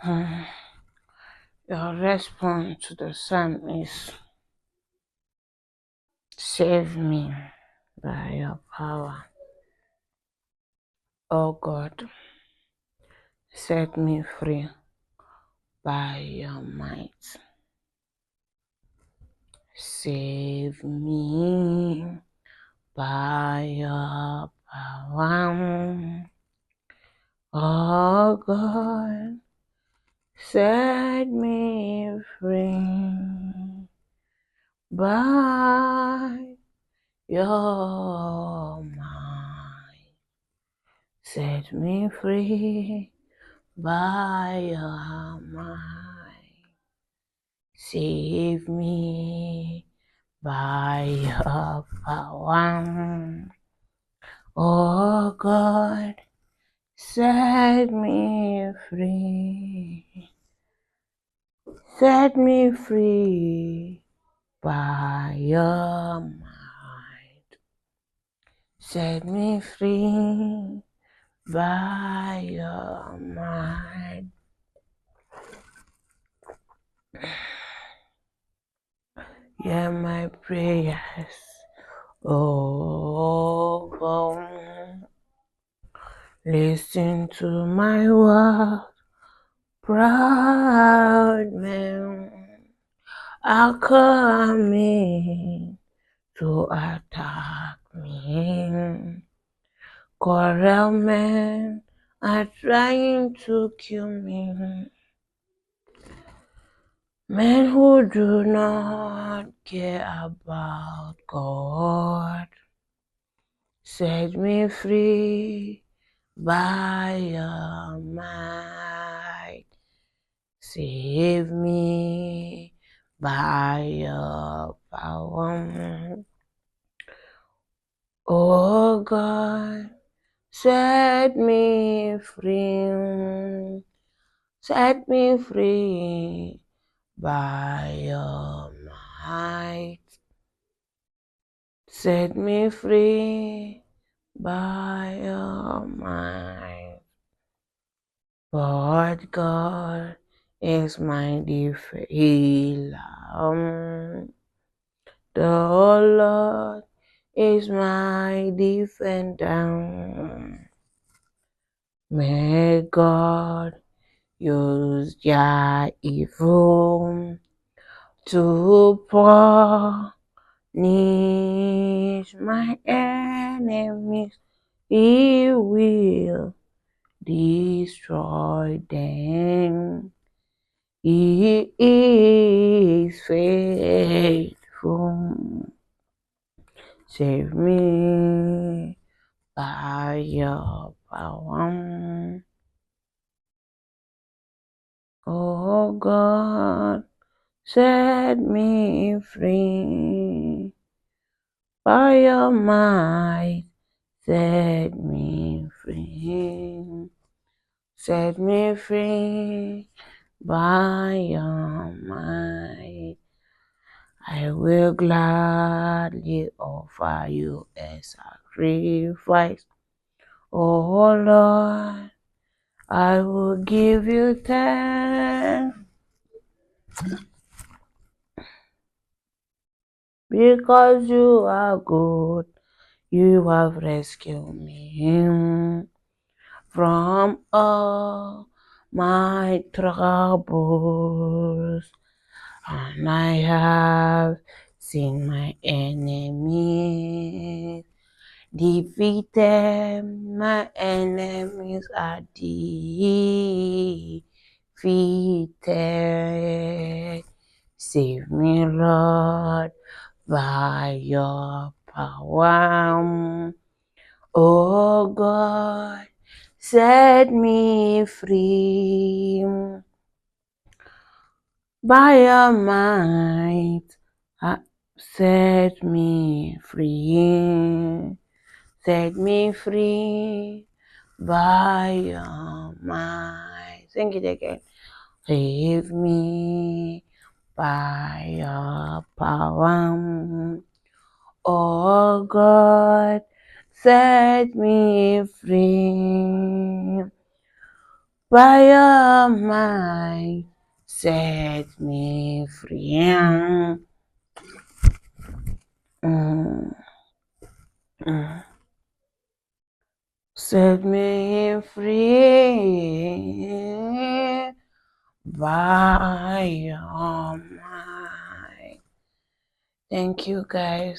Your response to the psalm is, save me by your power. O God, set me free by your might. Save me by your power. O God, set me free by your might. Set me free by your might. Save me by your power. Oh God, set me free. Set me free by your might. Set me free by your might. Hear my prayers, oh God. Listen to my word, proud men are coming to attack me. Cruel men are trying to kill me. Men who do not care about God. Set me free by your might. Save me by your power. Oh God, set me free. Set me free by your might. Set me free by your might. But God is my defender. The Lord is my defender. May God use their evil to punish my enemies. He will destroy them. He is faithful. Save me by your power. Oh God, set me free by your might. Set me free. Set me free by your might. I will gladly offer you a sacrifice. Oh Lord, I will give you thanks because you are good. You have rescued me from all my troubles, and I have seen my enemies defeated. My enemies are defeated. Save me, Lord, by your power. Oh God, set me free by your might. Set me free. Set me free by your might. Sing it again. Save me by your power. Oh God, set me free by your might, set me free. Mm, mm. Set me free by your might. Thank you, guys.